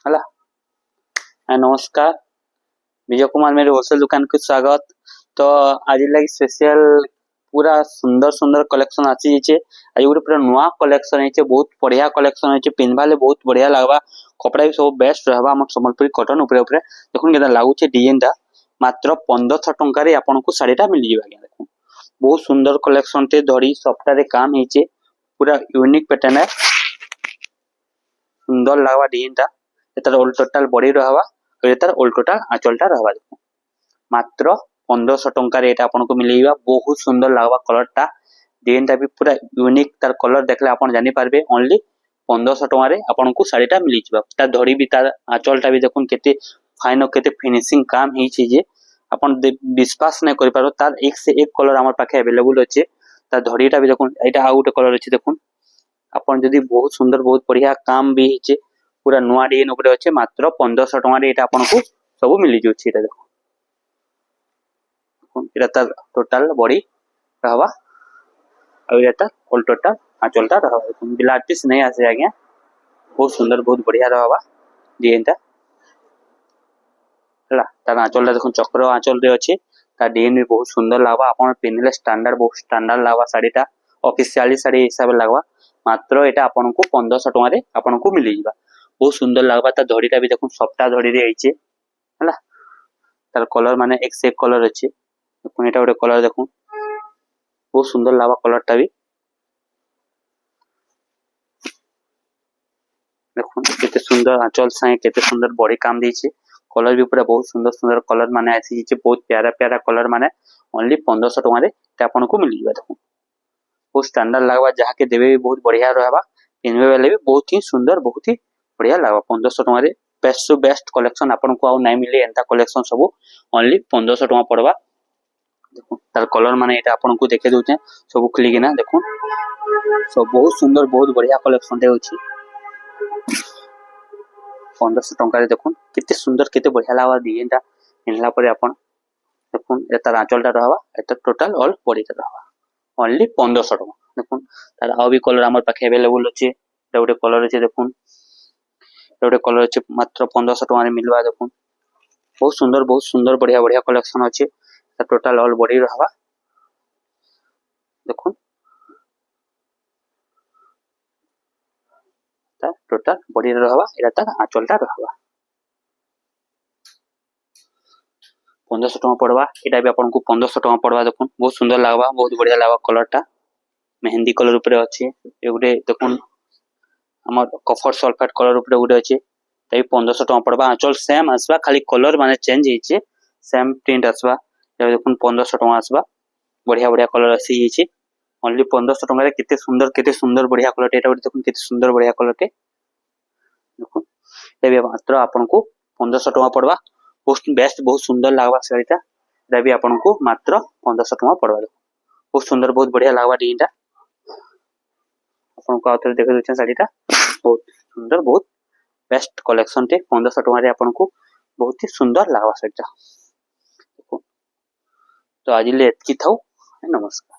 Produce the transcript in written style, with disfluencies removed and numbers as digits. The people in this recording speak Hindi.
ହେଲା। नमस्कार, विजय कुमार मेरे होलसेल दुकान को स्वागत। तो आज लगी स्पेशल पूरा सुंदर सुंदर कलेक्शन आसी जे। आज गोटे पूरा नुआ कलेक्शन है, बहुत बढ़िया कलेक्शन है, पिन्हबा ले बहुत बढ़िया लगवा। कपड़ा भी सब बेस्ट रहबा। हम संबलपुरी कटन ऊपर ऊपर देखुन केदा लागुचे डिजाइन टा। मात्र 1500 टंका रे आपनको साड़ीटा मिल जिबा। देखुन बहुत सुंदर कलेक्शन टे, धड़ी सप्ताह रे काम हेचे, पूरा यूनिक पैटर्न है, सुंदर लगवा डिजाइन टा। एतार ऑल टोटल बॉडी रहबा और एतार ऑल टोटल आंचलटा रहबा। देखो मात्र 1500 टंका रे एटा आपनको मिलेबा। बहुत सुंदर लगवा कलरटा, डिजाइनटा भी पूरा यूनिक। तार कलर देखले आपण जानि पारबे। ओनली 1500 टंका रे आपनको साड़ीटा मिल जिबा। तार धड़ी भी तार आंचलटा भी देखुन केते फाइन और केते फिनिशिंग काम हेछि जे आपण विश्वास नै करि पारो। तार एक से एक कलर हमर पाखे अवेलेबल अछि। तार धड़ीटा भी देखुन, एटा आ गुटे कलर अछि। देखुन आपण जदी बहुत सुंदर बहुत बढ़िया काम भी हेछि, पूरा नुआ डिजाइन ऊपर अछि। मात्र 1500 टंका रे एटा आपनको सब मिल जोछि। एटा देखो एटा तार टोटल बॉडी रहबा और एटा ऑल टोटल आंचलटा रहबा। देखुन बिला पीस नै आसे आज्ञा, बहुत सुंदर बहुत बढ़िया रहबा डिजाइनटा हला। तार आंचलटा देखुन चक्र आंचल रे अछि। तार डिजाइन भी बहुत सुंदर लागबा। आपण पिनले स्टैंडर्ड बहुत स्टैंडर्ड लागबा। साड़ीटा ऑफिशियली साड़ी हिसाब लागबा। मात्र एटा आपनको 1500 टंका रे आपनको मिल जिबा। बहुत सुंदर लागबा। तार धड़ीटा भी देखुन सफ्टा धड़ी रे आइचे हला। तार कलर माने एक से एक कलर अछि। देखुन एटा गोटे कलर देखुन, बहुत सुंदर लागबा कलरटा भी। देखुन केते सुंदर आंचल साए, केते सुंदर बॉडी काम देछि। कलर भी पूरा बहुत सुंदर सुंदर कलर माने आसी जे, बहुत प्यारा प्यारा कलर माने ओनली 1500 टंका रे ते आपनको मिल जिबा। देखुन बहुत स्टैंडर्ड लागबा, जहा के देबे भी बहुत बढ़िया रहबा। पिनबे वाले भी बहुत ही सुंदर बहुत ही बढ़िया लागबा। 1500 टंका रे बेस्ट टू बेस्ट कलेक्शन आपनको आ नै मिले। एंता कलेक्शन सब ओनली 1500 टंका पड़बा। देखुन तार कलर माने एटा आपनको देखे दोचे सब खुली किना। देखुन सब बहुत सुंदर बहुत बढ़िया कलेक्शन दे होछि। 1500 टंका रे देखुन केते सुंदर केते बढ़िया लागबा डिजाइनटा। पिनला परे आपण देखुन एता आंचलटा रहबा, एता टोटल ऑल बॉडीटा रहबा। ओनली 1500 टंका। देखुन तार आ भी कलर हमर पाखे अवेलेबल अछि। एटा गोटे कलर अछि। देखुन एटा गोटे कलर अछि, मात्र 1500 टंका रे मिलबा। देखुन बहुत सुंदर बढ़िया बढ़िया कलेक्शन अछि। ता टोटल ऑल बॉडी रहबा। देखुन ता टोटल बॉडी रहबा। एटा तार आंचलटा रहबा। 1500 टंका पड़बा। एटा भी आपनको 1500 टंका पड़बा। देखुन बहुत सुंदर लागबा, बहुत बढ़िया लागबा कलरटा। मेहंदी कलर ऊपर अछि। ए गुटे देखुन हमर कफर सल्फेट कलर ऊपर गुटे अछि। तै 1500 टंका पड़बा। आंचल सेम आसबा, खाली कलर माने चेंज हेछि, सेम प्रिंट आसबा। ए देखुन 1500 टंका आसबा। बढ़िया बढ़िया कलर आसी हेछि। ओनली 1500 टंका रे केते सुंदर बढ़िया कलर। एटा देखुन केते सुंदर बढ़िया कलर टे। देखुन ए भी मात्र आपनको 1500 टंका पड़बा। बहुत बेस्ट बहुत सुंदर लागबा साड़ीटा। एटा भी आपनको मात्र 1500 टंका पड़बा। बहुत सुंदर बहुत बढ़िया लागबा डिजाइनटा। आपनको आउथरे देखे दोचे साड़ीटा बहुत सुंदर बहुत बेस्ट कलेक्शन टे। 1500 टंका रे आपनको बहुत ही सुंदर लागबा साड़ीटा। तो आज ले एतकी थाउ। नमस्कार।